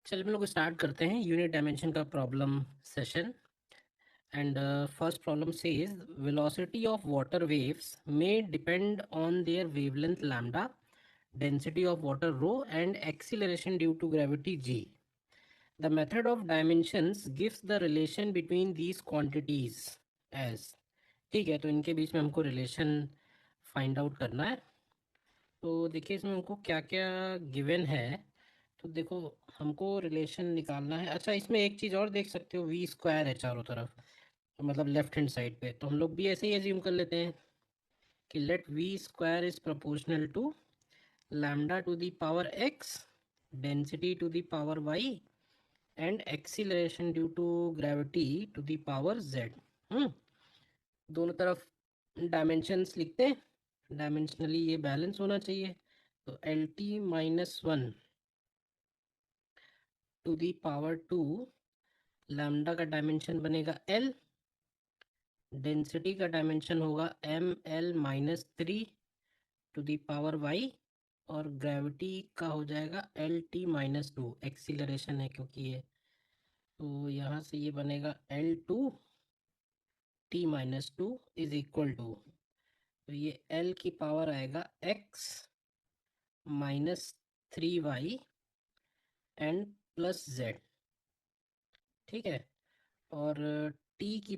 चलिए हम लोग स्टार्ट करते हैं यूनिट डायमेंशन का problem session. And first problem says velocity of water waves may depend on their wavelength lambda, density of water rho and acceleration due to gravity g. The method of dimensions gives the relation between these quantities as। ठीक है, तो इनके बीच में हमको relation find out करना है। तो देखिए इसमें हमको क्या क्या गिवन है। तो देखो हमको रिलेशन निकालना है। अच्छा, इसमें एक चीज़ और देख सकते हो, वी स्क्वायर है चारों तरफ, तो मतलब लेफ्ट हैंड साइड पे, तो हम लोग भी ऐसे ही एज्यूम कर लेते हैं कि let v square is proportional to lambda to the power x, density to the power y and acceleration due to gravity to the power z. दोनों तरफ डायमेंशंस लिखते हैं। डायमेंशनली ये बैलेंस होना चाहिए। तो L T minus one to the power two, lambda का dimension बनेगा एल, डेंसिटी का डायमेंशन होगा M L minus three to the power y, और ग्रेविटी का हो जाएगा L T minus two, acceleration है क्योंकि ये, तो यहाँ से ये बनेगा L two T minus two is equal to, तो ये एल की पावर आएगा x minus three y and plus z. ठीक है, और टी की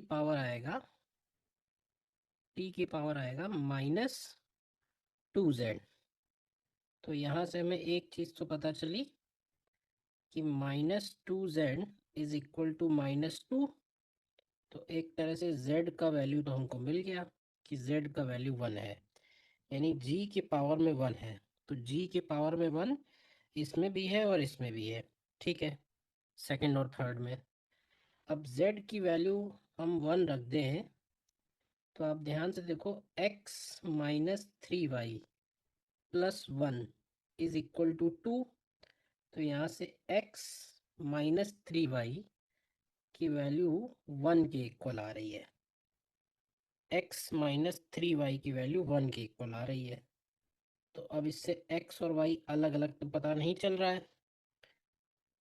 पावर आएगा माइनस टू जेड। तो यहाँ से हमें एक चीज़ तो पता चली कि minus two z is equal to minus two. तो एक तरह से z का वैल्यू तो हमको मिल गया कि z का वैल्यू वन है, यानी g के पावर में वन है। तो g के पावर में वन इसमें भी है और इसमें भी है। ठीक है, सेकंड और थर्ड में। अब z की वैल्यू हम वन रख दें, तो आप ध्यान से देखो, x minus three y plus one is equal to two. तो यहाँ से x माइनस थ्री वाई की वैल्यू वन के इक्वल आ रही है। x माइनस थ्री वाई की वैल्यू वन के इक्वल आ रही है। तो अब इससे x और y अलग अलग तो पता नहीं चल रहा है,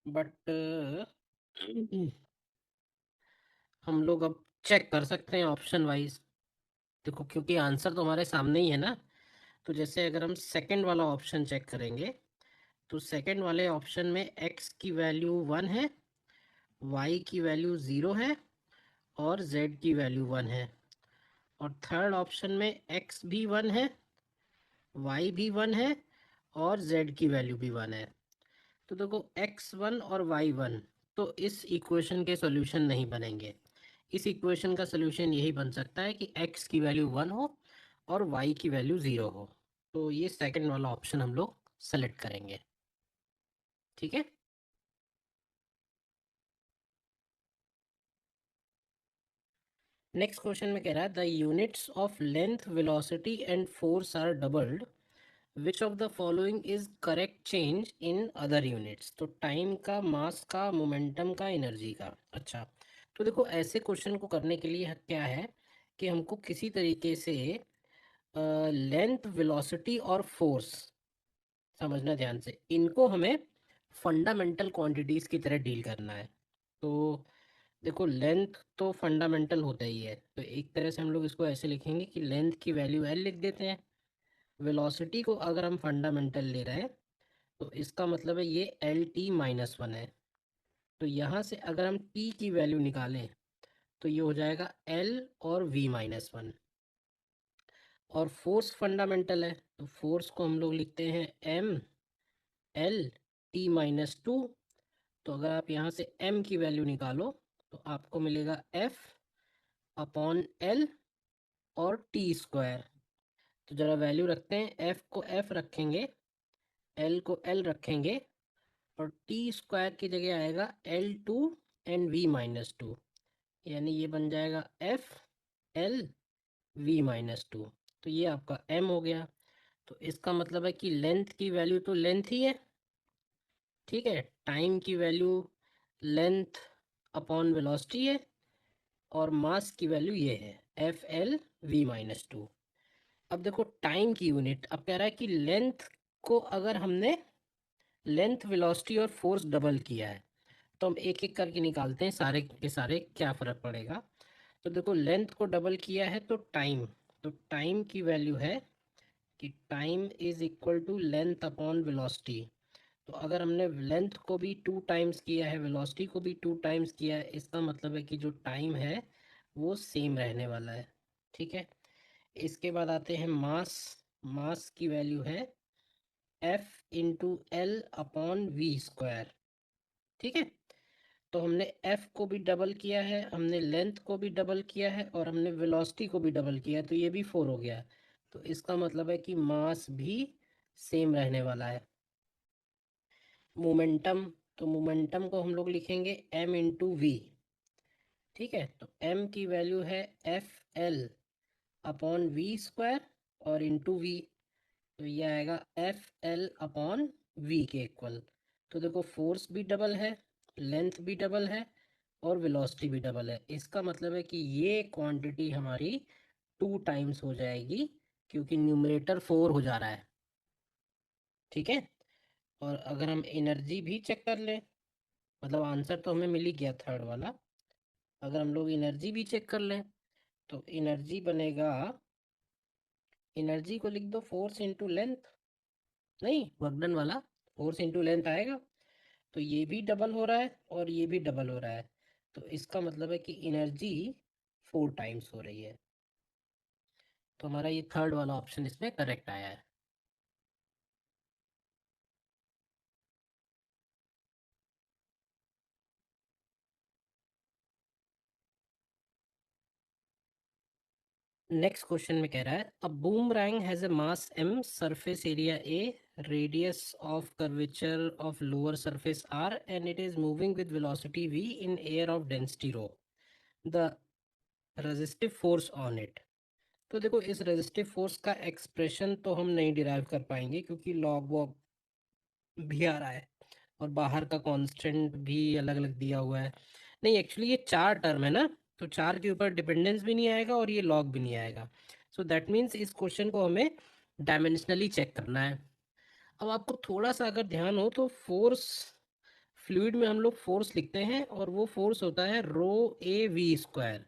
बट हम लोग अब चेक कर सकते हैं ऑप्शन वाइज। देखो क्योंकि आंसर तो हमारे सामने ही है ना, तो जैसे अगर हम सेकंड वाला ऑप्शन चेक करेंगे, तो सेकंड वाले ऑप्शन में x की वैल्यू वन है, y की वैल्यू ज़ीरो है और z की वैल्यू वन है। और थर्ड ऑप्शन में x भी वन है, y भी वन है और z की वैल्यू भी वन है। तो देखो x वन और y वन, तो इस इक्वेशन के सॉल्यूशन नहीं बनेंगे। इस इक्वेशन का सॉल्यूशन यही बन सकता है कि x की वैल्यू वन हो और y की वैल्यू ज़ीरो हो। तो ये सेकंड वाला ऑप्शन हम लोग सेलेक्ट करेंगे। ठीक है, नेक्स्ट क्वेश्चन में कह रहा है the units of length velocity and force are doubled, which of the following is correct change in other units. तो टाइम का, मास का, मोमेंटम का, एनर्जी का। अच्छा, तो देखो ऐसे क्वेश्चन को करने के लिए क्या है कि हमको किसी तरीके से लेंथ, वेलोसिटी और फोर्स समझना ध्यान से, इनको हमें फंडामेंटल क्वांटिटीज की तरह डील करना है। तो देखो लेंथ तो फंडामेंटल होता ही है, तो एक तरह से हम लोग इसको ऐसे लिखेंगे कि लेंथ की वैल्यू एल लिख देते हैं। वेलोसिटी को अगर हम फंडामेंटल ले रहे हैं, तो इसका मतलब है ये एल टी माइनस वन है। तो यहाँ से अगर हम टी की वैल्यू निकालें, तो ये हो जाएगा एल और वी माइनस वन। और फोर्स फंडामेंटल है, तो फोर्स को हम लोग लिखते हैं M L T minus two. तो अगर आप यहाँ से m की वैल्यू निकालो, तो आपको मिलेगा f अपॉन एल और टी स्क्वायर। तो ज़रा वैल्यू रखते हैं, f को f रखेंगे, l को l रखेंगे, और टी स्क्वायर की जगह आएगा L two and v minus two, यानी ये बन जाएगा F L v minus two. तो ये आपका m हो गया। तो इसका मतलब है कि लेंथ की वैल्यू तो लेंथ ही है। ठीक है, टाइम की वैल्यू लेंथ अपॉन वेलोसिटी है, और मास की वैल्यू ये है F L v minus to. अब देखो टाइम की यूनिट, अब कह रहा है कि लेंथ को अगर हमने लेंथ, वेलोसिटी और फोर्स डबल किया है। तो हम एक एक करके निकालते हैं सारे के सारे क्या फ़र्क पड़ेगा। तो देखो, लेंथ को डबल किया है तो टाइम, तो टाइम की वैल्यू है कि time is equal to length upon velocity. तो अगर हमने लेंथ को भी 2 टाइम्स किया है, वेलोसिटी को भी 2 टाइम्स किया है, इसका मतलब है कि जो टाइम है वो सेम रहने वाला है। ठीक है। इसके बाद आते हैं मास। मास की वैल्यू है F into L upon v square. ठीक है। तो हमने एफ को भी डबल किया है, हमने लेंथ को भी डबल किया है और हमने वेलोसिटी को भी डबल किया है, तो ये भी 4 हो गया। तो इसका मतलब है कि मास भी सेम रहने वाला है। मोमेंटम, तो मोमेंटम को हम लोग लिखेंगे m इंटू वी। ठीक है। तो m की वैल्यू है F L upon v square और इंटू वी। तो ये आएगा एफ एल अपॉन वी के इक्वल। तो देखो, फोर्स भी डबल है, लेंथ भी डबल है और वेलोसिटी भी डबल है। इसका मतलब है कि ये क्वांटिटी हमारी 2 टाइम्स हो जाएगी, क्योंकि न्यूमरेटर 4 हो जा रहा है। ठीक है। और अगर हम एनर्जी भी चेक कर लें, मतलब आंसर तो हमें मिल ही गया थर्ड वाला, अगर हम लोग एनर्जी भी चेक कर लें तो एनर्जी बनेगा, एनर्जी को लिख दो फोर्स इंटू लेंथ, नहीं वर्कडन वाला, फोर्स इंटू लेंथ आएगा। तो ये भी डबल हो रहा है और ये भी डबल हो रहा है, तो इसका मतलब है कि एनर्जी 4 टाइम्स हो रही है। तो हमारा ये थर्ड वाला ऑप्शन इसमें करेक्ट आया है। नेक्स्ट क्वेश्चन में कह रहा है, a boomerang has a mass m, surface area a, radius of curvature of lower surface r and it is moving with velocity v in air of density rho. The resistive force on it. तो देखो, इस resistive force का expression तो हम नहीं derive कर पाएंगे, क्योंकि लॉग वॉग भी आ रहा है और बाहर का कांस्टेंट भी अलग अलग दिया हुआ है। नहीं, एक्चुअली ये 4 टर्म है ना, तो 4 के ऊपर डिपेंडेंस भी नहीं आएगा और ये लॉग भी नहीं आएगा। सो दैट मीन्स इस क्वेश्चन को हमें डायमेंशनली चेक करना है। अब आपको थोड़ा सा अगर ध्यान हो तो फोर्स, फ्लूइड में हम लोग फोर्स लिखते हैं और वो फोर्स होता है रो ए वी स्क्वायर।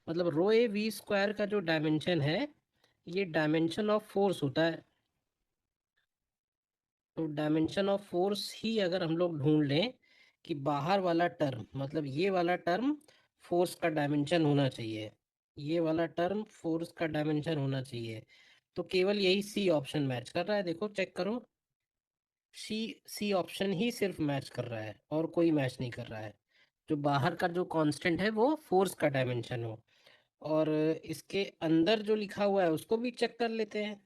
मतलब रो ए वी स्क्वायर का जो डायमेंशन है, ये डायमेंशन ऑफ फोर्स होता है। तो डायमेंशन ऑफ फोर्स ही अगर हम लोग ढूंढ लें कि बाहर वाला टर्म, मतलब ये वाला टर्म फोर्स का डायमेंशन होना चाहिए, ये वाला टर्म फोर्स का डायमेंशन होना चाहिए, तो केवल यही सी ऑप्शन मैच कर रहा है। देखो चेक करो, सी सी ऑप्शन ही सिर्फ मैच कर रहा है और कोई मैच नहीं कर रहा है। जो बाहर का जो कांस्टेंट है वो फोर्स का डायमेंशन हो। और इसके अंदर जो लिखा हुआ है उसको भी चेक कर लेते हैं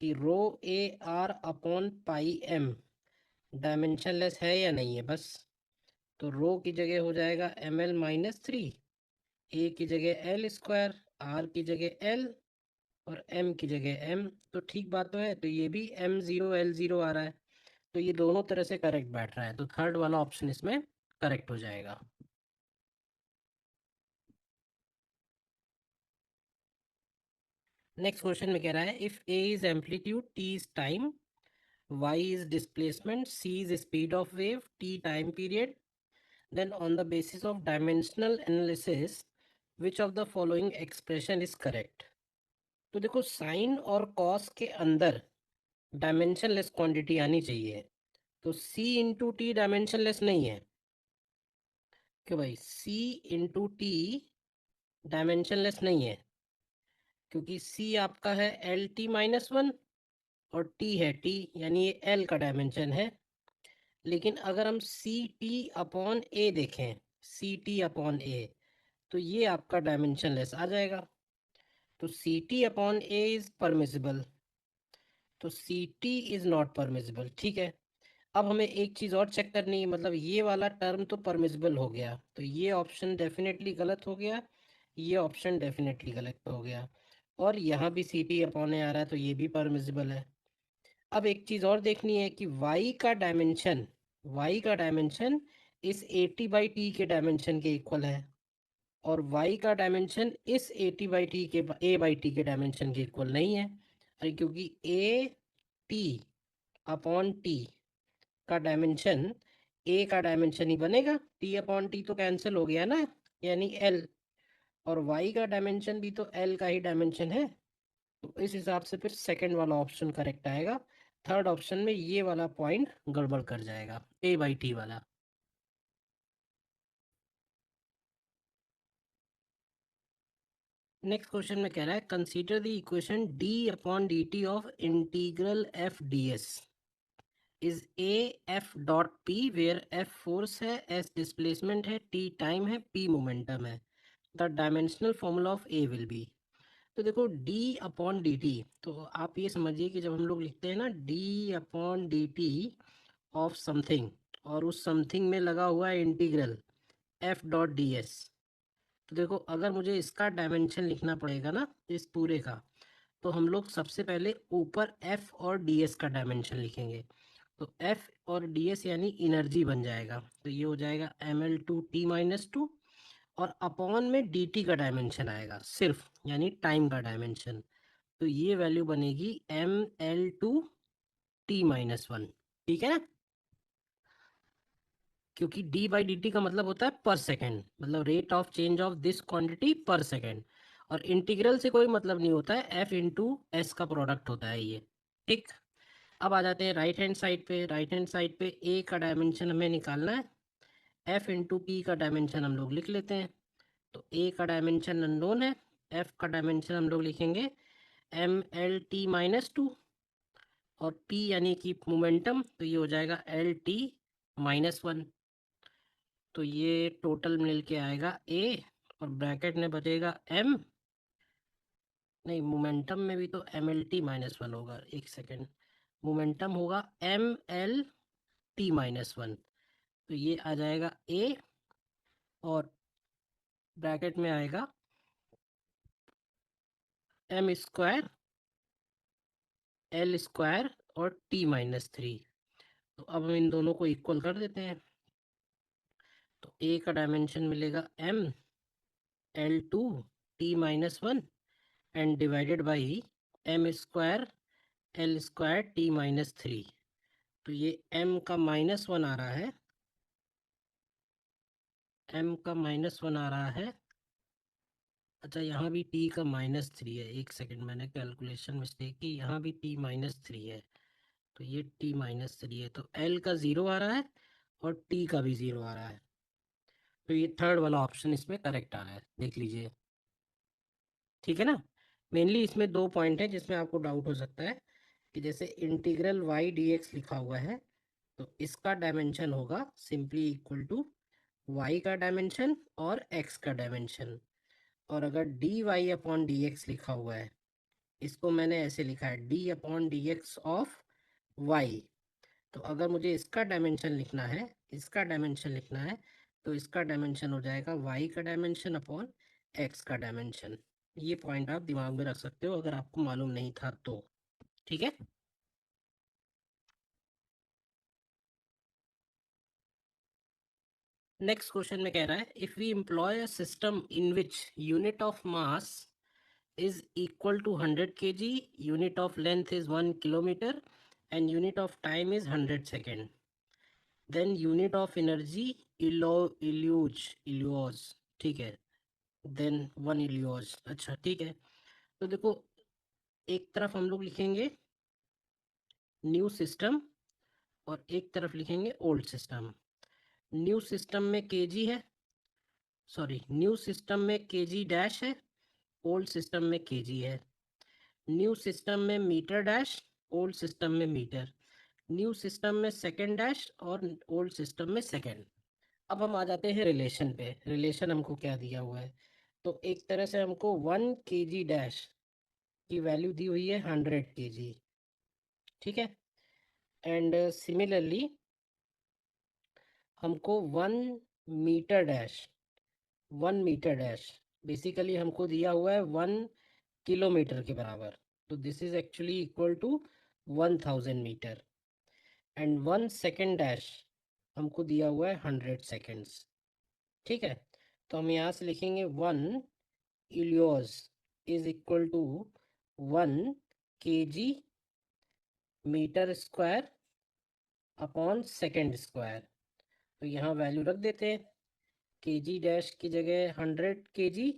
कि rho A R upon pi M dimensionless है या नहीं है बस। तो रो की जगह हो जाएगा ml-3, ए की जगह एल स्क्वायर, आर की जगह एल और एम की जगह एम। तो ठीक बात तो है, तो ये भी m0l0 आ रहा है। तो ये दोनों तरह से करेक्ट बैठ रहा है, तो थर्ड वाला ऑप्शन इसमें करेक्ट हो जाएगा। नेक्स्ट क्वेश्चन में कह रहा है, if A is amplitude, T is time, y is displacement, c is speed of wave, t time period, then on the basis of dimensional analysis which of the following expression is correct। तो देखो, sign और cos के अंदर dimensionless quantity आनी चाहिए, तो c into T dimensionless नहीं है। क्यों भाई, c इंटू टी डायमेंशनलेस नहीं है, क्योंकि c आपका है Lt-1 और t है t, यानी ये l का डायमेंशन है। लेकिन अगर हम सी टी अपॉन ए देखें, सी टी अपॉन ए, तो ये आपका डायमेंशनलेस आ जाएगा। तो C T upon A is permissible, तो C T is not permissible. ठीक है। अब हमें एक चीज़ और चेक करनी है, मतलब ये वाला टर्म तो परमिसिबल हो गया, तो ये ऑप्शन डेफिनेटली गलत हो गया, ये ऑप्शन डेफिनेटली गलत हो गया, और यहाँ भी सी टी अपॉन ए आ रहा है, तो ये भी परमिसिबल है। अब एक चीज़ और देखनी है कि y का डायमेंशन इस 80/t के डायमेंशन के इक्वल है, और y का डायमेंशन इस 80/t के a/t के डायमेंशन के इक्वल नहीं है। अरे क्योंकि a t अपॉन टी का डायमेंशन ए का डायमेंशन ही बनेगा, टी अपॉन टी तो कैंसिल हो गया ना, यानी एल, और वाई का डायमेंशन भी तो एल का ही डायमेंशन है। तो इस हिसाब से फिर सेकंड वाला ऑप्शन करेक्ट आएगा। थर्ड ऑप्शन में ये वाला पॉइंट गड़बड़ कर जाएगा, ए बाई टी वाला। नेक्स्ट क्वेश्चन में कह रहा है consider the equation d upon d t of integral F d s is A F dot p, where F force है, एस डिस्प्लेसमेंट है, टी टाइम है, पी मोमेंटम है। The dimensional formula of A will be. तो देखो D upon d T, तो आप ये समझिए कि जब हम लोग लिखते हैं ना D upon d t of something, और उस समथिंग में लगा हुआ है integral F dot D S, तो देखो अगर मुझे इसका डायमेंशन लिखना पड़ेगा ना इस पूरे का, तो हम लोग सबसे पहले ऊपर एफ और डी एस का डायमेंशन लिखेंगे। तो एफ और डी एस यानी एनर्जी बन जाएगा, तो ये हो जाएगा M L two T minus two, और अपॉन में डी टी का डायमेंशन आएगा सिर्फ, यानी टाइम का डायमेंशन। तो ये वैल्यू बनेगी M L two T minus one. ठीक है ना, क्योंकि डी बाई डी टी का मतलब होता है पर सेकेंड, मतलब rate of change of this quantity पर सेकेंड, और इंटीग्रल से कोई मतलब नहीं होता है, एफ इंटू एस का प्रोडक्ट होता है ये। ठीक, अब आ जाते हैं राइट हैंड साइड पे। राइट हैंड साइड पे ए का डायमेंशन हमें निकालना है, एफ इंटू पी का डायमेंशन हम लोग लिख लेते हैं। तो ए का डायमेंशन अननोन है, एफ का डायमेंशन हम लोग लिखेंगे M L T minus two, और पी यानी कि मोमेंटम, तो ये हो जाएगा एल टी माइनस वन। तो ये टोटल मिल के आएगा ए, और ब्रैकेट में बचेगा एम, नहीं मोमेंटम में भी तो M L T minus one होगा, एक सेकेंड, मोमेंटम होगा M L T minus one. तो ये आ जाएगा ए, और ब्रैकेट में आएगा एम स्क्वायर एल स्क्वायर और टी माइनस थ्री। तो अब हम इन दोनों को इक्वल कर देते हैं। तो ए का डायमेंशन मिलेगा M L two T minus one and divided by M square L square T minus three. तो ये m का माइनस वन आ रहा है, m का माइनस वन आ रहा है। अच्छा यहाँ भी t का माइनस थ्री है, एक सेकंड मैंने कैलकुलेशन मिस्टेक की, यहाँ भी t माइनस थ्री है। तो ये t माइनस थ्री है, तो l का ज़ीरो आ रहा है और t का भी ज़ीरो आ रहा है। तो ये थर्ड वाला ऑप्शन इसमें करेक्ट आ रहा है, देख लीजिए। ठीक है ना, मेनली इसमें दो पॉइंट है जिसमें आपको डाउट हो सकता है, कि जैसे इंटीग्रल y dx लिखा हुआ है, तो इसका डायमेंशन होगा सिंपली इक्वल टू y का डायमेंशन और x का डायमेंशन। और अगर d y upon d x लिखा हुआ है, इसको मैंने ऐसे लिखा है d upon d x of y, तो अगर मुझे इसका डायमेंशन लिखना है, इसका डायमेंशन लिखना है, तो इसका डायमेंशन हो जाएगा वाई का डायमेंशन अपॉन एक्स का डायमेंशन। ये पॉइंट आप दिमाग में रख सकते हो अगर आपको मालूम नहीं था तो। ठीक है, नेक्स्ट क्वेश्चन में कह रहा है if we employ a system in which unit of mass is equal to 100 kg, unit of length is 1 kilometer, and unit of time is 100 second. Then unit of energy इल्यूज, ठीक है, then one इल्यूज। अच्छा ठीक है, तो देखो एक तरफ हम लोग लिखेंगे न्यू सिस्टम और एक तरफ लिखेंगे ओल्ड सिस्टम। न्यू सिस्टम में केजी है, सॉरी न्यू सिस्टम में केजी डैश है, ओल्ड सिस्टम में केजी है। न्यू सिस्टम में मीटर डैश, ओल्ड सिस्टम में मीटर। न्यू सिस्टम में सेकेंड डैश और ओल्ड सिस्टम में सेकेंड। अब हम आ जाते हैं रिलेशन पे, रिलेशन हमको क्या दिया हुआ है। तो एक तरह से हमको वन के जी डैश की वैल्यू दी हुई है 100 kg। ठीक है, एंड सिमिलरली हमको metre dash one metre dash basically हमको दिया हुआ है 1 किलोमीटर के बराबर। तो this is actually equal to 1000 metre. And one second dash हमको दिया हुआ है 100 सेकेंड्स। ठीक है, तो हम यहाँ से लिखेंगे वन इलियोस is equal to 1 kg metre square upon second square. तो यहाँ वैल्यू रख देते हैं, के जी डैश की जगह 100 kg,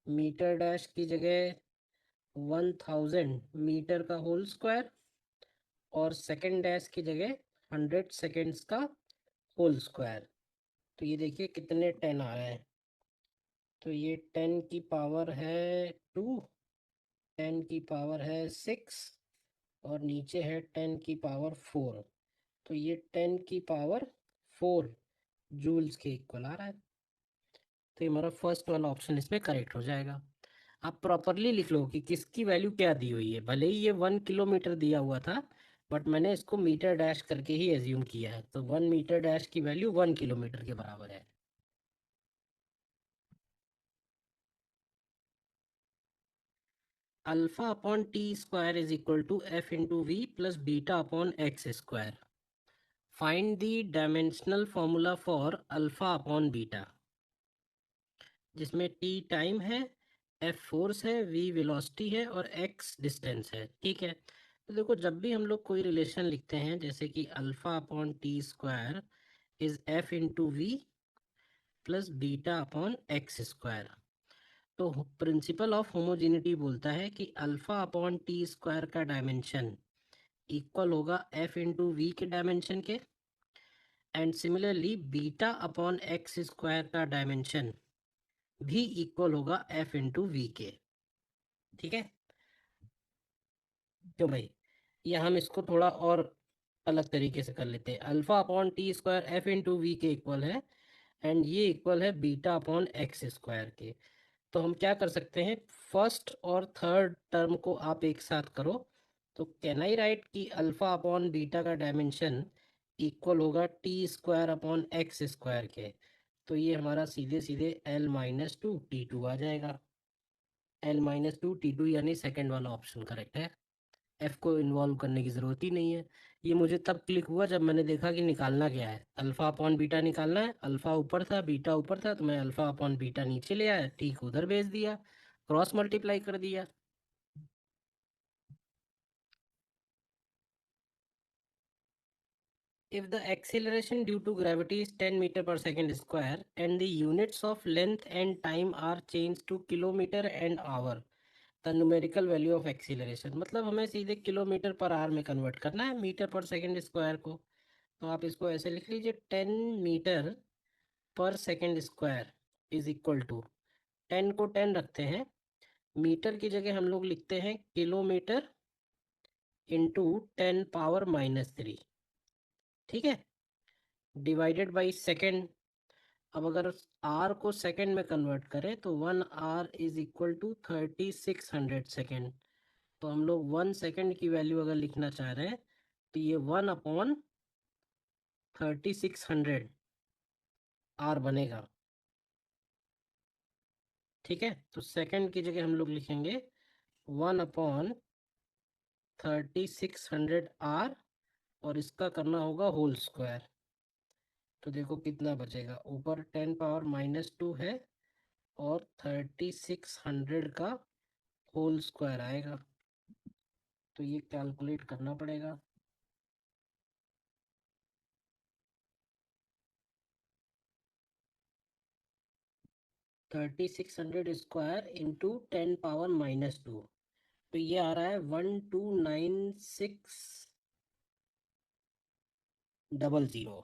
मीटर डैश की जगह 1000 मीटर का होल स्क्वायर, और सेकेंड डैश की जगह 100 सेकेंड्स का होल स्क्वायर। तो ये देखिए कितने 10 आ रहे हैं। तो ये 10 की पावर है 2, 10 की पावर है 6, और नीचे है 10 की पावर 4। तो ये 10 की पावर 4 जूल्स के इक्वल आ रहा है। तो ये हमारा फर्स्ट वाला ऑप्शन इसमें करेक्ट हो जाएगा। आप प्रॉपरली लिख लो कि किसकी वैल्यू क्या दी हुई है। भले ही ये 1 किलोमीटर दिया हुआ था, बट मैंने इसको मीटर डैश करके ही एज्यूम किया है। तो 1 मीटर डैश की वैल्यू 1 किलोमीटर के बराबर है। Alpha upon T square is equal to F into v plus beta upon x square. Find the dimensional formula for alpha upon beta, जिसमें टी टाइम है, एफ फोर्स है, v velocity है और x distance है। ठीक है, तो देखो जब भी हम लोग कोई रिलेशन लिखते हैं, जैसे कि alpha upon T square is F into v plus beta upon x square, तो प्रिंसिपल ऑफ होमोजेनिटी बोलता है कि अल्फा अपॉन टी स्क्वायर का डायमेंशन इक्वल होगा एफ इंटू वी के डायमेंशन के, and similarly beta upon x square का dimension भी इक्वल होगा एफ इंटू वी के। ठीक है, क्यों भाई, या हम इसको थोड़ा और अलग तरीके से कर लेते हैं। Alpha upon T square F into v के इक्वल है, एंड ये इक्वल है बीटा अपॉन एक्स स्क्वायर के। तो हम क्या कर सकते हैं, फर्स्ट और थर्ड टर्म को आप एक साथ करो, तो कैन आई राइट कि अल्फा अपॉन बीटा का डायमेंशन इक्वल होगा T square upon x square के। तो ये हमारा सीधे सीधे L-2 T2 आ जाएगा। L-2 T2 यानी सेकंड वाला ऑप्शन करेक्ट है। एफ को इन्वॉल्व करने की ज़रूरत ही नहीं है। ये मुझे तब क्लिक हुआ जब मैंने देखा कि निकालना क्या है, अल्फ़ा अपॉन बीटा निकालना है। अल्फ़ा ऊपर था, बीटा ऊपर था, तो मैं अल्फ़ा अपॉन बीटा नीचे ले आया, ठीक उधर भेज दिया, क्रॉस मल्टीप्लाई कर दिया। If the acceleration due to gravity is 10 meter per second square and the units of length and time are changed to kilometer and hour, the numerical value of acceleration, मतलब हमें सीधे kilometre per hour में convert करना है metre per second square को। तो आप इसको ऐसे लिख लीजिए, 10 metre per second square is equal to, 10 को 10 रखते हैं, मीटर की जगह हम लोग लिखते हैं किलोमीटर इंटू 10 पावर -3। ठीक है, डिवाइडेड बाई सेकेंड। अब अगर आर को सेकेंड में कन्वर्ट करें तो 1 hour is equal to 3600 second. तो हम लोग 1 सेकेंड की वैल्यू अगर लिखना चाह रहे हैं तो ये 1/3600 आर बनेगा। ठीक है, तो सेकेंड की जगह हम लोग लिखेंगे 1/3600 आर, और इसका करना होगा होल स्क्वायर। तो देखो कितना बचेगा, ऊपर 10 पावर -2 है और 3600 का होल स्क्वायर आएगा। तो ये कैलकुलेट करना पड़ेगा। 3600 स्क्वायर इंटू 10 पावर -2, तो ये आ रहा है 12960।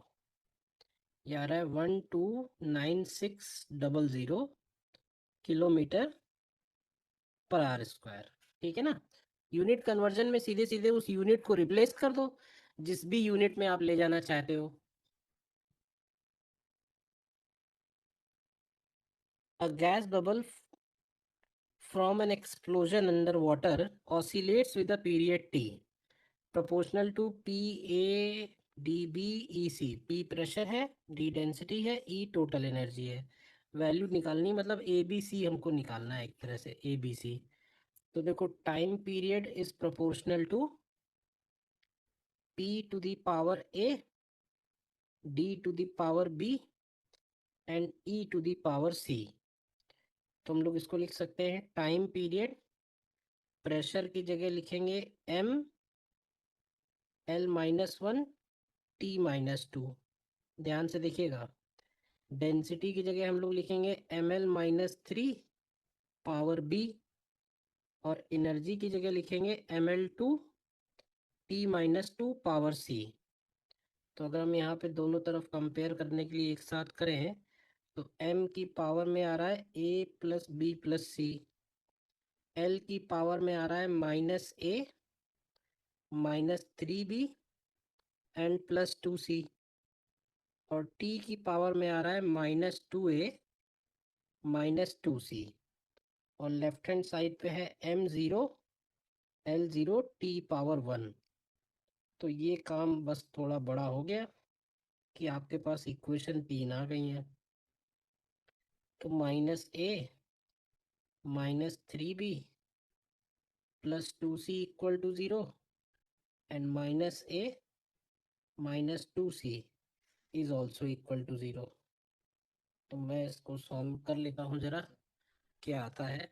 ये आ रहा है 12960 किलोमीटर पर आर स्क्वायर। ठीक है ना, यूनिट कन्वर्जन में सीधे सीधे उस यूनिट को रिप्लेस कर दो जिस भी यूनिट में आप ले जाना चाहते हो। A gas bubble from an explosion underwater oscillates with a period t proportional to p a dB EC। p pressure है, d डेंसिटी है, e टोटल एनर्जी है। वैल्यू निकालनी मतलब ए बी सी हमको निकालना है, एक तरह से ए बी सी। तो देखो time period is proportional to p to the power a, d to the power b and e to the power c। तो हम लोग इसको लिख सकते हैं, टाइम पीरियड प्रेशर की जगह लिखेंगे m, L-1 T-2। ध्यान से देखिएगा, डेंसिटी की जगह हम लोग लिखेंगे Ml-3 पावर B, और एनर्जी की जगह लिखेंगे Ml2 T-2 पावर C। तो अगर हम यहाँ पे दोनों तरफ कंपेयर करने के लिए एक साथ करें, तो m की पावर में आ रहा है a plus b plus c, l की पावर में आ रहा है -a -3b एंड +2c, और t की पावर में आ रहा है -2a -2c, और लेफ्ट हैंड साइड पे है m0 l0 t पावर 1। तो ये काम बस थोड़ा बड़ा हो गया कि आपके पास इक्वेशन 3 आ गई हैं। तो -a -3b +2c equal to 0 and -a -2c is also equal to 0। तो मैं इसको सॉल्व कर लेता हूँ जरा, क्या आता है।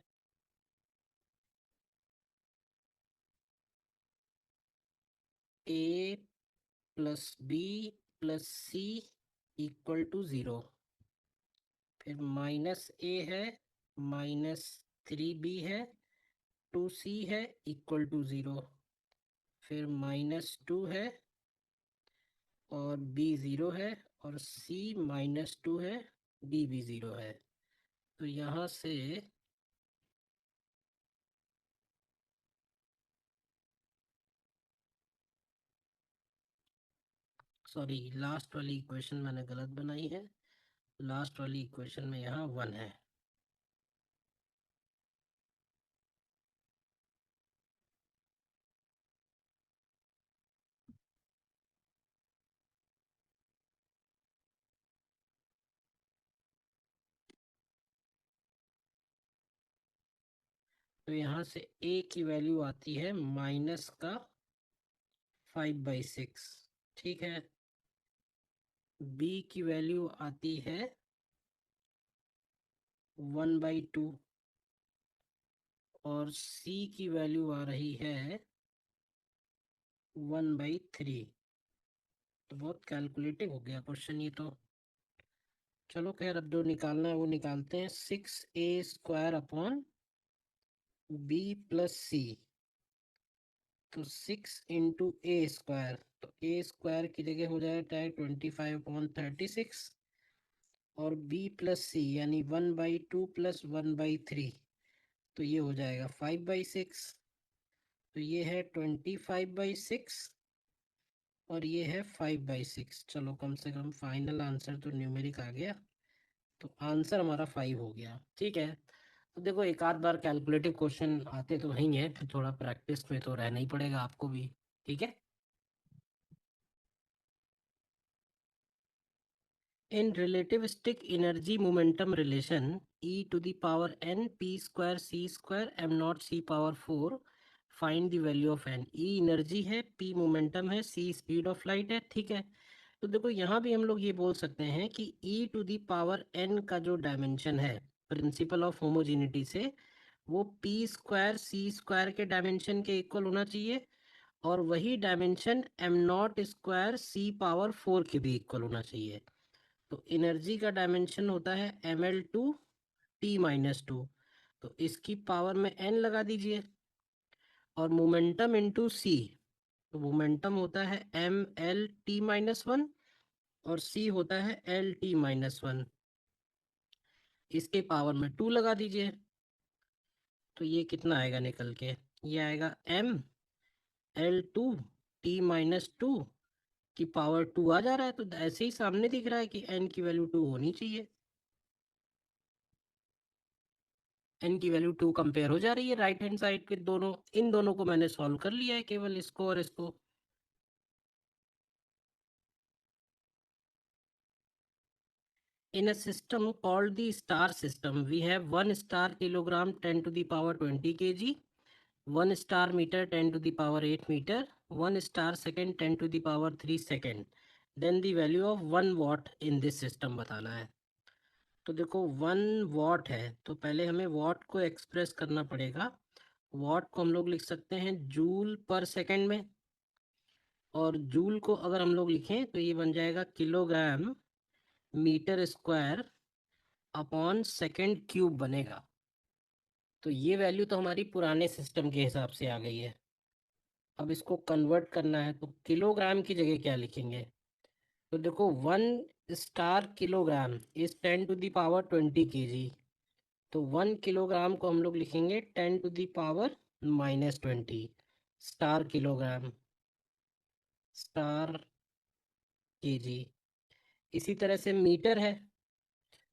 a plus b plus c equal to 0, फिर -a है -3b है 2c है इक्वल टू 0, फिर -2 है और b 0 है और c -2 है, d भी 0 है। तो यहाँ से सॉरी, लास्ट वाली इक्वेशन मैंने गलत बनाई है। लास्ट वाली इक्वेशन में यहाँ 1 है। तो यहाँ से a की वैल्यू आती है -5/6, ठीक है। b की वैल्यू आती है 1/2, और c की वैल्यू आ रही है 1/3। तो बहुत कैलकुलेटिव हो गया क्वेश्चन ये तो। चलो खैर, अब जो निकालना है वो निकालते हैं। 6a² अपॉन b प्लस सी, तो 6 × a², तो a² की जगह हो जाएगा 25/36, और b प्लस सी यानी 1/2 + 1/3, तो ये हो जाएगा 5/6। तो ये है 25/6 और ये है 5/6। चलो कम से कम फाइनल आंसर तो न्यूमेरिक आ गया, तो आंसर हमारा 5 हो गया, ठीक है। तो देखो, एक आध बार कैलकुलेटिव क्वेश्चन आते तो ही हैं, फिर थोड़ा प्रैक्टिस में तो रहना ही पड़ेगा आपको भी, ठीक है। In relativistic energy momentum relation, e to the power n p square c square m naught c power 4, find the value of n। e energy है, p मोमेंटम है, c स्पीड ऑफ लाइट है, ठीक है। तो देखो, यहाँ भी हम लोग ये बोल सकते हैं कि e to the power n का जो डायमेंशन है प्रिंसिपल ऑफ होमोजेनिटी से, वो p² c² के डायमेंशन के इक्वल होना चाहिए, और वही डायमेंशन m0² c पावर 4 के भी इक्वल होना चाहिए। तो एनर्जी का डायमेंशन होता है ml2 t-2, तो इसकी पावर में n लगा दीजिए, और मोमेंटम इनटू c, तो मोमेंटम होता है mlt-1 और c होता है lt-1, इसके पावर में 2 लगा दीजिए। तो ये कितना आएगा निकल के, ये आएगा ml2 t-2 की पावर 2 आ जा रहा है, तो ऐसे ही सामने दिख रहा है कि n की वैल्यू 2 होनी चाहिए। n की वैल्यू 2 कंपेयर हो जा रही है राइट हैंड साइड के दोनों, इन दोनों को मैंने सॉल्व कर लिया है, केवल इसको और इसको। In a system called the star system, we have 1 star kilogram 10 to the power 20 kg, 1 star meter 10 to the power 8 meter, 1 star second 10 to the power 3 second. Then the value of 1 watt in this system बताना है। तो देखो, 1 watt है, तो पहले हमें watt को express करना पड़ेगा। watt को हम लोग लिख सकते हैं जूल पर सेकेंड में, और जूल को अगर हम लोग लिखें तो ये बन जाएगा kilogram metre square upon second cube बनेगा। तो ये वैल्यू तो हमारी पुराने सिस्टम के हिसाब से आ गई है। अब इसको कन्वर्ट करना है तो किलोग्राम की जगह क्या लिखेंगे? तो देखो 1 star kilogram is 10 to the power 20 kg। तो 1 किलोग्राम को हम लोग लिखेंगे 10 to the power -20 star kilogram star kg. इसी तरह से मीटर है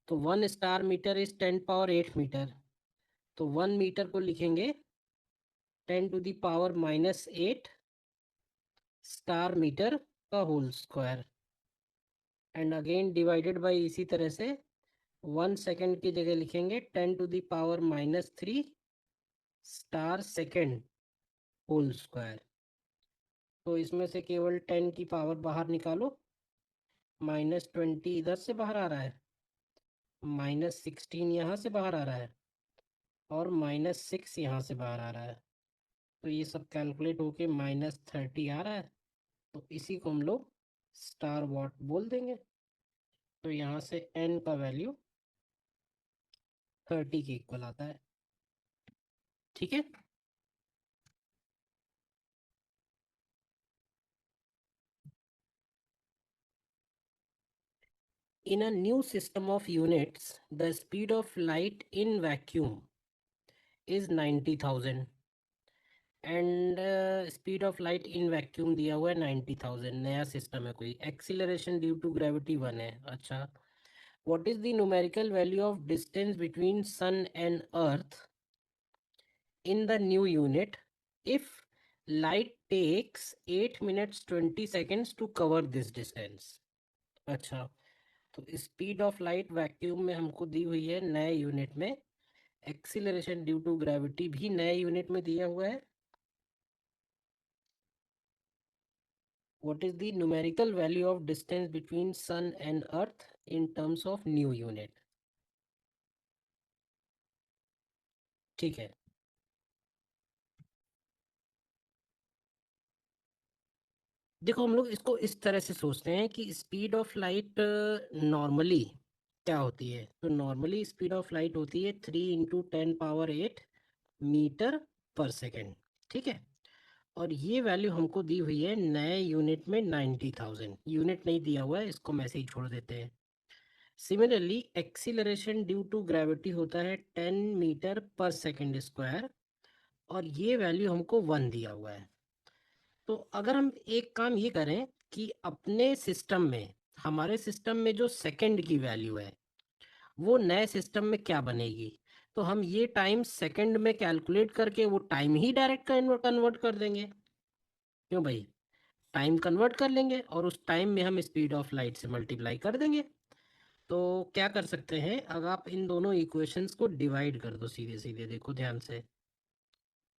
तो 1 star metre is 10 power 8 metre. तो 1 मीटर को लिखेंगे 10 to the power -8 star metre का whole square. And again divided by इसी तरह से 1 सेकेंड की जगह लिखेंगे 10 to the power -3 star second whole square. तो इसमें से केवल 10 की पावर बाहर निकालो, -20 इधर से बाहर आ रहा है, -16 यहाँ से बाहर आ रहा है और -6 यहाँ से बाहर आ रहा है। तो ये सब कैलकुलेट होके -30 आ रहा है। तो इसी को हम लोग स्टार वॉट बोल देंगे। तो यहाँ से n का वैल्यू 30 के इक्वल आता है। ठीक है। In a new system of units, the speed of light in vacuum is 90,000 and speed of light in vacuum दिया हुआ है 90,000। नया सिस्टम है कोई। एक्सीलरेशन ड्यू टू ग्रेविटी 1 है। अच्छा, what is the numerical value of distance between sun and earth in the new unit if light takes 8 minutes 20 seconds to cover this distance? अच्छा, तो स्पीड ऑफ लाइट वैक्यूम में हमको दी हुई है नए unit में। एक्सीलरेशन ड्यू टू ग्रेविटी भी नए यूनिट में दिया हुआ है। What is the numerical value of distance between sun and earth in terms of new unit? ठीक है। देखो हम लोग इसको इस तरह से सोचते हैं कि स्पीड ऑफ लाइट नॉर्मली क्या होती है। तो नॉर्मली स्पीड ऑफ लाइट होती है 3 × 10 पावर 8 मीटर पर सेकेंड। ठीक है। और ये वैल्यू हमको दी हुई है नए यूनिट में 90,000। यूनिट नहीं दिया हुआ है, इसको मैसे ही छोड़ देते हैं। Similarly acceleration due to gravity होता है 10 मीटर पर सेकेंड स्क्वायर और ये वैल्यू हमको 1 दिया हुआ है। तो अगर हम एक काम ये करें कि अपने सिस्टम में, हमारे सिस्टम में जो सेकंड की वैल्यू है वो नए सिस्टम में क्या बनेगी, तो हम ये टाइम सेकंड में कैलकुलेट करके वो टाइम ही डायरेक्ट कन्वर्ट कर देंगे। क्यों भाई? टाइम कन्वर्ट कर लेंगे और उस टाइम में हम स्पीड ऑफ लाइट से मल्टीप्लाई कर देंगे। तो क्या कर सकते हैं, अगर आप इन दोनों इक्वेशंस को डिवाइड कर दो सीधे सीधे, देखो ध्यान से,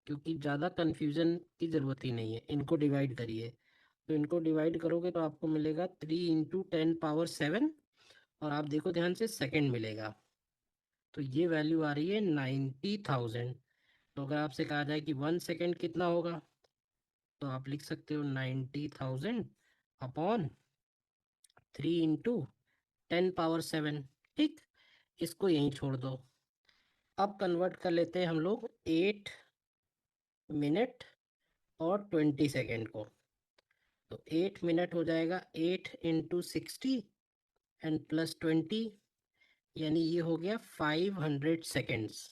क्योंकि ज़्यादा कन्फ्यूजन की ज़रूरत ही नहीं है। इनको डिवाइड करिए। तो इनको डिवाइड करोगे तो आपको मिलेगा 3 × 10 पावर 7 और आप देखो ध्यान से सेकंड मिलेगा। तो ये वैल्यू आ रही है 90,000। तो अगर आपसे कहा जाए कि 1 सेकेंड कितना होगा तो आप लिख सकते हो 90,000 अपॉन 3 × 10 पावर 7। ठीक, इसको यहीं छोड़ दो। अब कन्वर्ट कर लेते हैं हम लोग 8 मिनट और 20 सेकेंड को। तो 8 मिनट हो जाएगा 8 × 60 एंड +20, यानी ये हो गया 500 सेकेंड्स।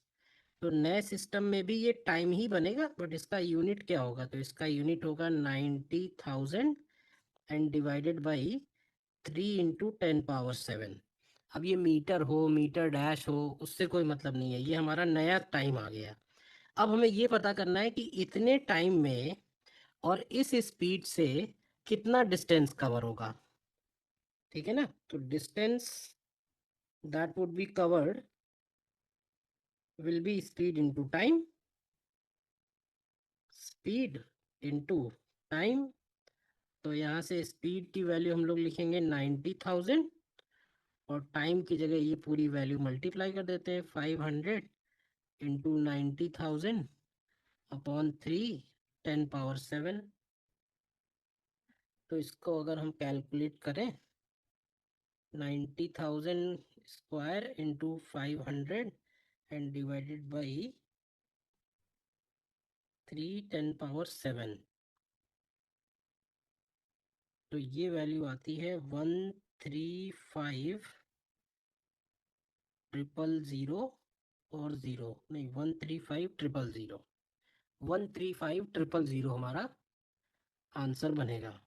तो नए सिस्टम में भी ये टाइम ही बनेगा बट इसका यूनिट क्या होगा, तो इसका यूनिट होगा 90,000 एंड डिवाइडेड बाई 3 × 10 पावर 7। अब ये मीटर हो मीटर डैश हो उससे कोई मतलब नहीं है, ये हमारा नया टाइम आ गया। अब हमें ये पता करना है कि इतने टाइम में और इस स्पीड से कितना डिस्टेंस कवर होगा। ठीक है ना। तो distance that would be covered will be speed into time, speed into time. तो यहाँ से स्पीड की वैल्यू हम लोग लिखेंगे 90,000 और टाइम की जगह ये पूरी वैल्यू मल्टीप्लाई कर देते हैं 500 इंटू 90,000 अपॉन 3 × 10 पावर 7। तो इसको अगर हम कैलकुलेट करें 90,000 square into 500 and divided by 3 10 power 7, तो ये वैल्यू आती है 135,000 और ज़ीरो नहीं, 135,000, 135,000 हमारा आंसर बनेगा।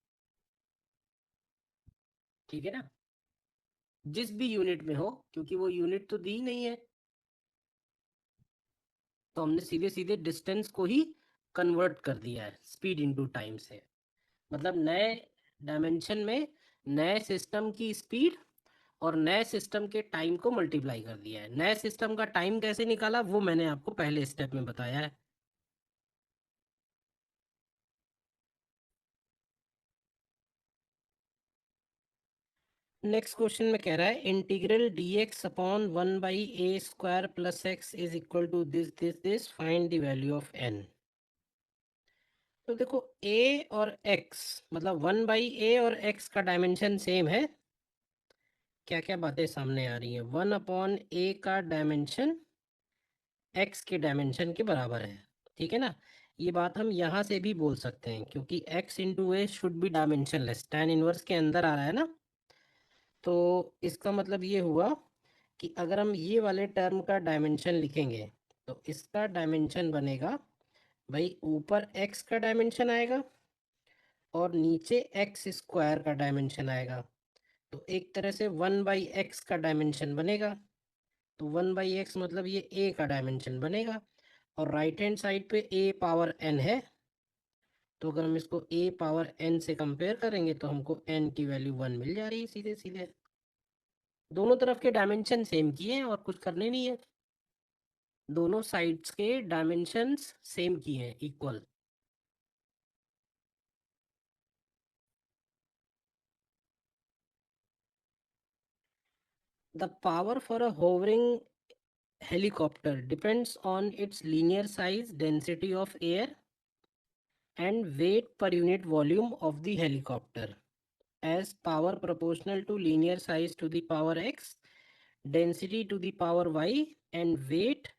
ठीक है ना, जिस भी यूनिट में हो, क्योंकि वो यूनिट तो दी नहीं है, तो हमने सीधे सीधे डिस्टेंस को ही कन्वर्ट कर दिया है स्पीड इनटू टाइम से। मतलब नए डायमेंशन में नए सिस्टम की स्पीड और नए सिस्टम के टाइम को मल्टीप्लाई कर दिया है। नए सिस्टम का टाइम कैसे निकाला वो मैंने आपको पहले स्टेप में बताया है। नेक्स्ट क्वेश्चन में कह रहा है integral d x upon 1/a² plus x is equal to this this this, find the value of n. तो देखो a और x, मतलब 1/a और x का डायमेंशन सेम है। क्या क्या बातें सामने आ रही हैं, 1/a का डायमेंशन x के डायमेंशन के बराबर है। ठीक है ना, ये बात हम यहाँ से भी बोल सकते हैं, क्योंकि x into A should be dimensionless, tan inverse के अंदर आ रहा है ना। तो इसका मतलब ये हुआ कि अगर हम ये वाले टर्म का डायमेंशन लिखेंगे तो इसका डायमेंशन बनेगा, भाई ऊपर x का डायमेंशन आएगा और नीचे एक्स स्क्वायर का डायमेंशन आएगा। तो एक तरह से 1/x का डायमेंशन बनेगा। तो 1/x मतलब ये a का डायमेंशन बनेगा, और राइट हैंड साइड पे a पावर n है। तो अगर हम इसको a पावर n से कंपेयर करेंगे तो हमको n की वैल्यू 1 मिल जा रही है सीधे सीधे। दोनों तरफ के डायमेंशन सेम किए हैं और कुछ करने नहीं है, दोनों साइड्स के डायमेंशंस सेम किए हैं, equal. The power for a hovering helicopter depends on its linear size, density of air and weight per unit volume of the helicopter, as power proportional to linear size to the power x, density to the power y and weight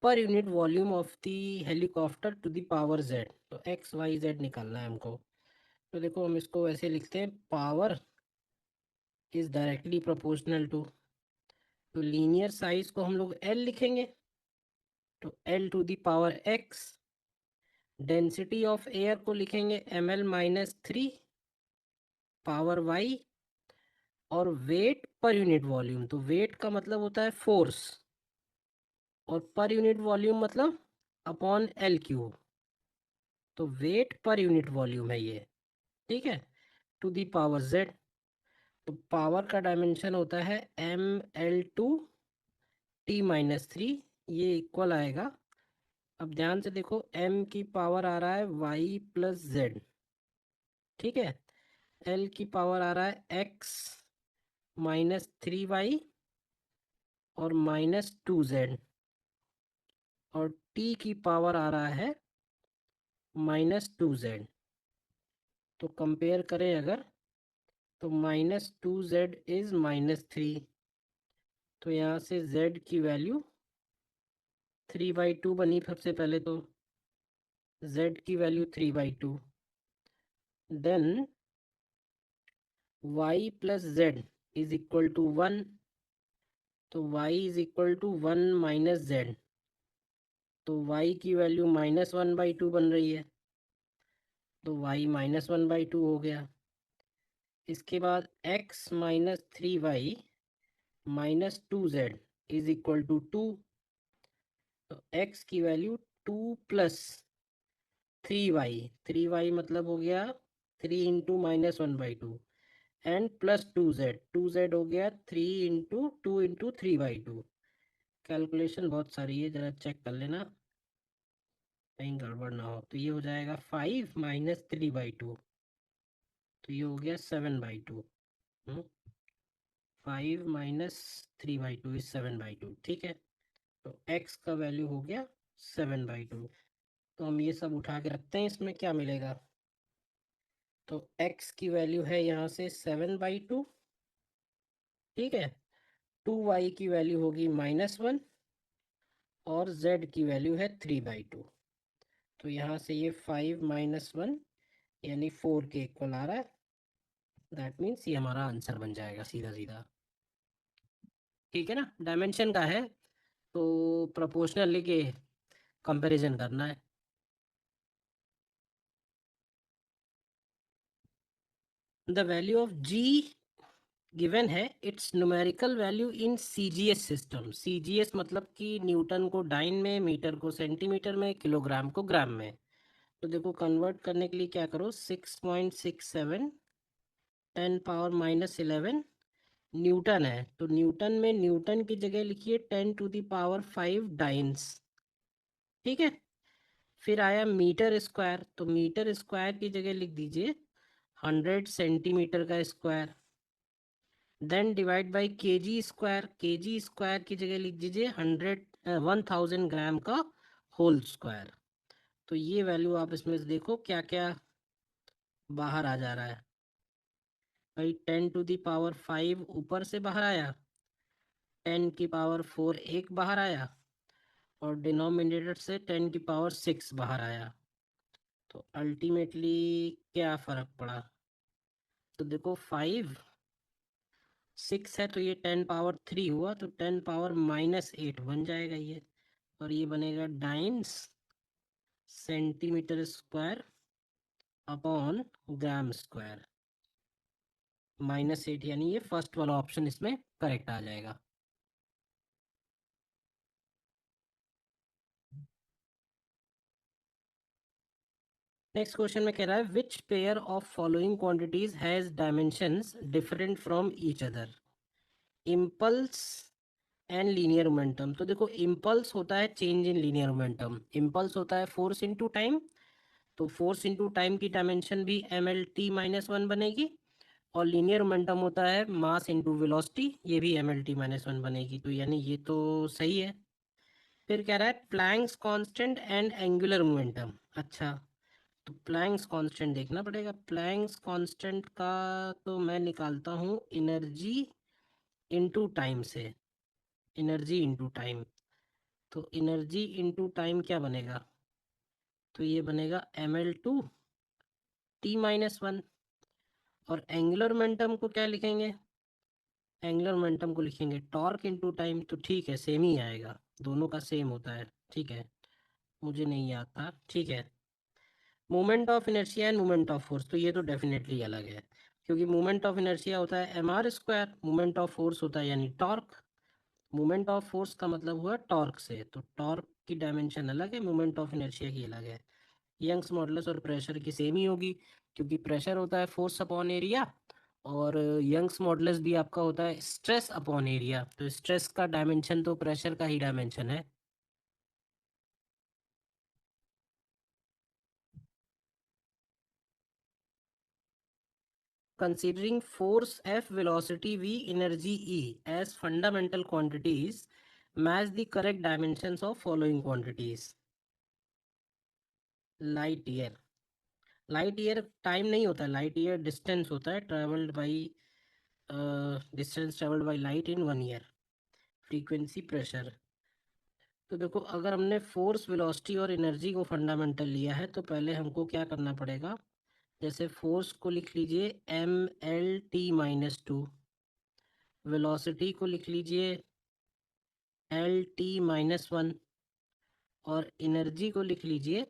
per unit volume of the helicopter to the power z। तो x y z निकालना है हमको। तो देखो हम इसको ऐसे लिखते हैं, power is directly proportional to, तो लीनियर साइज को हम लोग l लिखेंगे, तो l to the power x। Density of air को लिखेंगे ml-3 पावर y, और वेट पर यूनिट वॉल्यूम, तो वेट का मतलब होता है फोर्स, और पर यूनिट वॉल्यूम मतलब अपॉन एल क्यूब, तो वेट पर यूनिट वॉल्यूम है ये। ठीक है, टू दी पावर z, तो पावर का डायमेंशन होता है ml/t-3, ये इक्वल आएगा। अब ध्यान से देखो, m की पावर आ रहा है y प्लस जेड, ठीक है, l की पावर आ रहा है x -3y और -2z, और t की पावर आ रहा है -2z। तो कंपेयर करें अगर, तो -2z इज -3, तो यहाँ से z की वैल्यू 3/2 बनी सबसे पहले, तो z की value 3/2। Then y plus z is equal to 1, तो y इज इक्वल टू 1 माइनस z, तो y की वैल्यू -1/2 बन रही है, तो y -1/2 हो गया। इसके बाद x -3y -2z is equal to 2, तो x की वैल्यू 2 प्लस 3y मतलब हो गया 3 इंटू -1/2, एंड प्लस 2z हो गया 3 इंटू 2 इंटू 3/2। कैलकुलेशन बहुत सारी है, ज़रा चेक कर लेना कहीं गड़बड़ ना हो। तो ये हो जाएगा 5 -3/2, तो ये हो गया 7/2। 5 - 3/2 इज 7/2, ठीक है। तो x का वैल्यू हो गया 7/2। तो हम ये सब उठा के रखते हैं, इसमें क्या मिलेगा, तो x की वैल्यू है यहाँ से 7/2, ठीक है। 2y की वैल्यू होगी -1 और z की वैल्यू है 3/2। तो यहाँ से ये 5 - 1 यानी 4 के इक्वल आ रहा है। दैट मीन्स ये हमारा आंसर बन जाएगा सीधा सीधा, ठीक है ना। डायमेंशन का है तो प्रोपोर्शनल लेके कंपैरिजन करना है। The value of g given है, it's numerical value in CGS system. CGS मतलब कि न्यूटन को डाइन में, मीटर को सेंटीमीटर में, किलोग्राम को ग्राम में। तो देखो कन्वर्ट करने के लिए क्या करो, 6.67 10⁻11 न्यूटन है। तो न्यूटन में न्यूटन की जगह लिखिए 10⁵ डाइन्स, ठीक है। फिर आया मीटर स्क्वायर, तो मीटर स्क्वायर की जगह लिख दीजिए 100 सेंटीमीटर का square. Then divide by KG square, KG square की जगह लिख दीजिए 1000 ग्राम का होल स्क्वायर। तो ये वैल्यू आप इसमें से देखो क्या क्या बाहर आ जा रहा है भाई। 10⁵ ऊपर से बाहर आया, 10⁴ एक बाहर आया, और डिनोमिनेटर से 10⁶ बाहर आया। तो अल्टीमेटली क्या फर्क पड़ा, तो देखो 5 6 है तो ये 10⁻3 हुआ, तो 10⁻−8 बन जाएगा ये। और ये बनेगा dance centimetre square upon gram square, -8, यानी ये फर्स्ट वाला ऑप्शन इसमें करेक्ट आ जाएगा। नेक्स्ट क्वेश्चन में कह रहा है which pair of following quantities has dimensions different from each other, impulse and linear momentum. तो देखो इम्पल्स होता है change in linear momentum, impulse होता है फोर्स इनटू टाइम। तो फोर्स इनटू टाइम की डायमेंशन भी mlt-1 बनेगी, और लीनियर मोमेंटम होता है मास इनटू वेलोसिटी, ये भी mlt-1 बनेगी। तो यानी ये तो सही है। फिर कह रहा है Planck's constant and angular momentum. अच्छा, तो प्लैंक्स कांस्टेंट देखना पड़ेगा। प्लैंक्स कांस्टेंट का तो मैं निकालता हूँ एनर्जी इनटू टाइम से, एनर्जी इनटू टाइम। तो एनर्जी इनटू टाइम क्या बनेगा, तो ये बनेगा ml/t-1। और एंगुलर मोमेंटम को क्या लिखेंगे, एंगुलर मोमेंटम को लिखेंगे टॉर्क इनटू टाइम। तो ठीक है, सेम ही आएगा, दोनों का सेम होता है, ठीक है। मुझे नहीं याद था, ठीक है। Moment of inertia end moment of force, तो ये तो डेफिनेटली अलग है, क्योंकि मोमेंट ऑफ इनर्शिया होता है mr², मोमेंट ऑफ फोर्स होता है यानी टॉर्क। मोमेंट ऑफ फोर्स का मतलब हुआ टॉर्क से, तो टॉर्क की डायमेंशन अलग है, मोमेंट ऑफ इनर्शिया की अलग है। यंग्स मॉडुलस और प्रेशर की सेम ही होगी, क्योंकि प्रेशर होता है फोर्स अपॉन एरिया, और यंग्स मॉडुलस भी आपका होता है स्ट्रेस अपॉन एरिया। तो स्ट्रेस का डायमेंशन तो प्रेशर का ही डायमेंशन है। Considering force F, velocity V, energy E as fundamental quantities, match the correct dimensions of following quantities. Light year, light year time नहीं होता है, लाइट ईयर डिस्टेंस होता है, travelled by distance travelled by light in 1 year. Frequency, pressure. तो देखो अगर हमने force, velocity और एनर्जी को फंडामेंटल लिया है, तो पहले हमको क्या करना पड़ेगा, जैसे फोर्स को लिख लीजिए ml/t-2, वेलोसिटी को लिख लीजिए L t-1, और एनर्जी को लिख लीजिए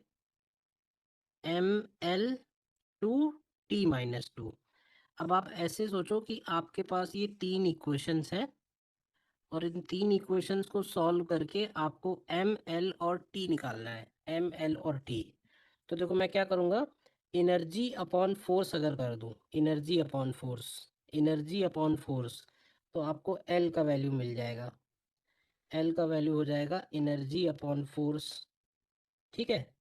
ml/t-2। अब आप ऐसे सोचो कि आपके पास ये तीन इक्वेशंस हैं, और इन तीन इक्वेशंस को सॉल्व करके आपको एम एल और टी निकालना है, एम एल और टी। तो देखो मैं क्या करूँगा, एनर्जी अपॉन फोर्स अगर कर दूँ, energy upon force, energy upon force, तो आपको एल का वैल्यू मिल जाएगा। एल का वैल्यू हो जाएगा एनर्जी अपॉन फोर्स, ठीक है।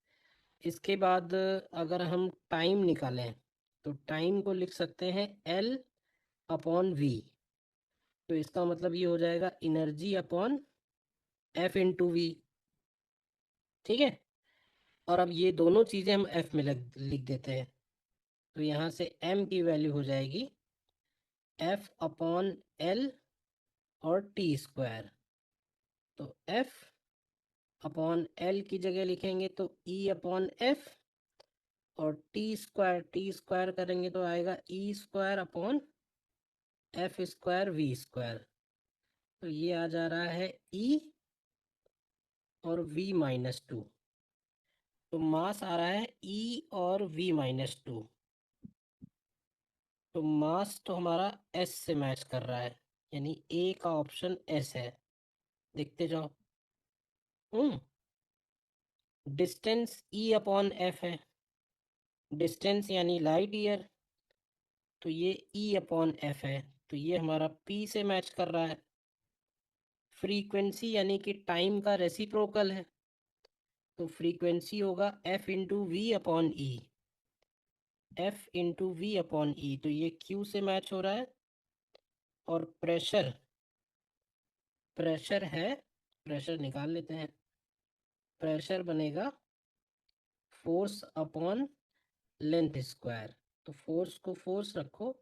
इसके बाद अगर हम टाइम निकालें, तो टाइम को लिख सकते हैं एल अपॉन वी। तो इसका मतलब ये हो जाएगा energy upon F into v, ठीक है। और अब ये दोनों चीज़ें हम एफ में लिख देते हैं। तो यहाँ से m की वैल्यू हो जाएगी F/L और टी स्क्वायर। तो F/L की जगह लिखेंगे तो E/F, और टी स्क्वायर करेंगे तो आएगा E²/F²V²। तो ये आ जा रहा है E और V-2। तो मास आ रहा है E और V-2। तो मास तो हमारा S से मैच कर रहा है, यानी ए का ऑप्शन S है। देखते जाओ। डिस्टेंस E/F है, डिस्टेंस यानी लाइट ईयर, तो ये E/F है, तो ये हमारा P से मैच कर रहा है। फ्रीक्वेंसी यानी कि टाइम का रेसिप्रोकल है, तो फ्रीक्वेंसी होगा F/V/E। F/V/E, तो ये Q से मैच हो रहा है। और प्रेशर, प्रेशर है, प्रेशर निकाल लेते हैं। प्रेशर बनेगा फोर्स अपॉन लेंथ स्क्वायर। तो फोर्स को फोर्स रखो,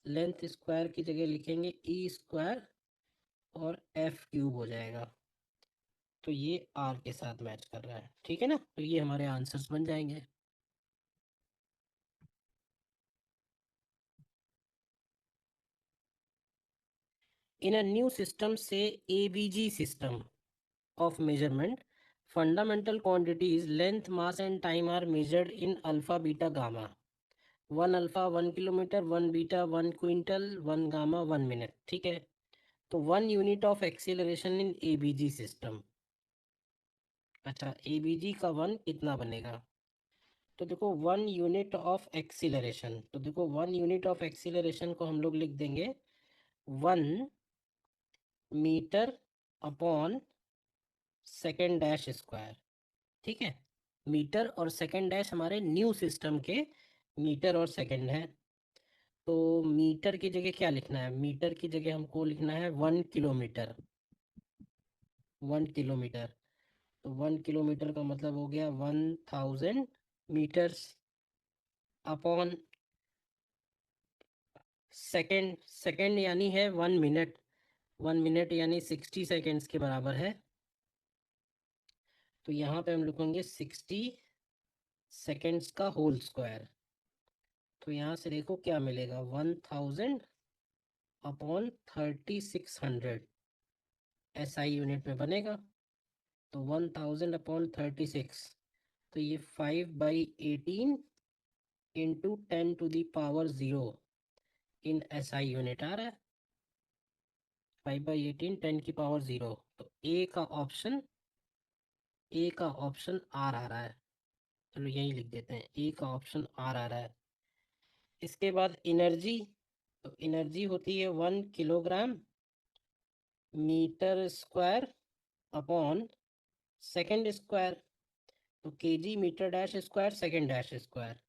लेंथ स्क्वायर की जगह लिखेंगे E² और F³ हो जाएगा। तो ये R के साथ मैच कर रहा है, ठीक है ना। तो ये हमारे आंसर्स बन जाएंगे। इन अ न्यू सिस्टम से ABG system of measurement, fundamental quantities length, mass and time are measured in alpha, beta, gamma. 1 alpha 1 kilometre, 1 beta 1 quintal, 1 gamma 1 minute. ठीक है। तो 1 unit of acceleration in ABG system. अच्छा, ABG का 1 कितना बनेगा? तो देखो 1 यूनिट ऑफ एक्सीलरेशन, तो देखो 1 यूनिट ऑफ एक्सीलरेशन को हम लोग लिख देंगे 1 metre upon second dash square. ठीक है। मीटर और सेकेंड डैश हमारे न्यू सिस्टम के मीटर और सेकेंड है। तो मीटर की जगह क्या लिखना है? मीटर की जगह हमको लिखना है 1 किलोमीटर। 1 किलोमीटर, तो 1 किलोमीटर का मतलब हो गया 1000 मीटर्स अपॉन सेकेंड। सेकेंड यानी है 1 मिनट, 1 मिनट यानी 60 सेकेंड्स के बराबर है। तो यहाँ पे हम लिखेंगे 60 सेकेंड्स का होल स्क्वायर। तो यहाँ से देखो क्या मिलेगा, 1000 अपॉन 3600 SI यूनिट में बनेगा। तो 1000/36, तो ये 5/18 इंटू 10⁻0 इन SI यूनिट आ रहा है। 5/18 10⁻0। तो ए का ऑप्शन आर आ रहा है। चलो यही लिख देते हैं, ए का ऑप्शन आर आ रहा है। इसके बाद एनर्जी, तो एनर्जी होती है 1 kilogram metre square upon second square. तो kg metre dash square second dash square.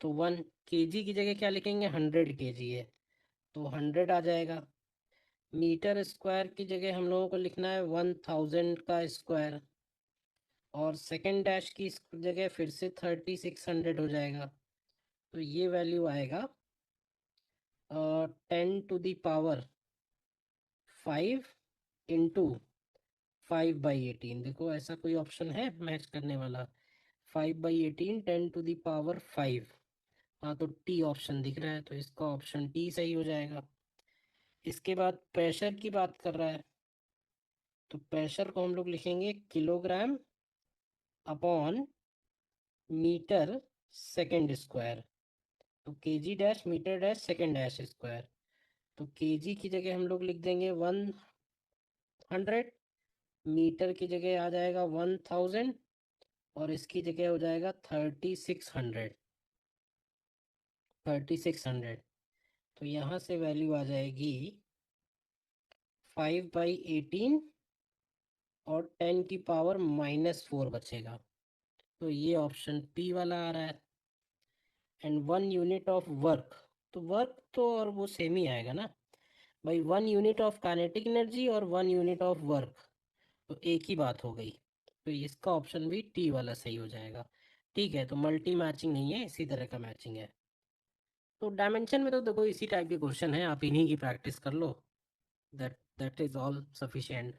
तो 1 केजी की जगह क्या लिखेंगे, 100 kg है, तो 100 आ जाएगा। मीटर स्क्वायर की जगह हम लोगों को लिखना है 1000 का स्क्वायर, और सेकेंड डैश की जगह फिर से 3600 हो जाएगा। तो ये वैल्यू आएगा 10⁻5 इंटू 5/18। देखो ऐसा कोई ऑप्शन है मैच करने वाला? 5/18 10⁻5। हाँ, तो टी ऑप्शन दिख रहा है, तो इसका ऑप्शन टी सही हो जाएगा। इसके बाद प्रेशर की बात कर रहा है, तो प्रेशर को हम लोग लिखेंगे kilogram upon metre second square. तो KG dash metre dash second dash square. तो केजी की जगह हम लोग लिख देंगे 100, मीटर की जगह आ जाएगा 1000, और इसकी जगह हो जाएगा 3600। 3600, तो यहाँ से वैल्यू आ जाएगी 5/18 और 10⁻⁻4 बचेगा। तो ये ऑप्शन पी वाला आ रहा है। एंड 1 यूनिट ऑफ वर्क, तो वर्क तो और वो सेम ही आएगा ना भाई। 1 यूनिट ऑफ काइनेटिक एनर्जी और 1 यूनिट ऑफ वर्क, तो एक ही बात हो गई। तो इसका ऑप्शन भी टी वाला सही हो जाएगा। ठीक है, तो मल्टी मैचिंग नहीं है, इसी तरह का मैचिंग है। तो डायमेंशन में तो देखो इसी टाइप के क्वेश्चन है, आप इन्हीं की प्रैक्टिस कर लो, that that is all sufficient.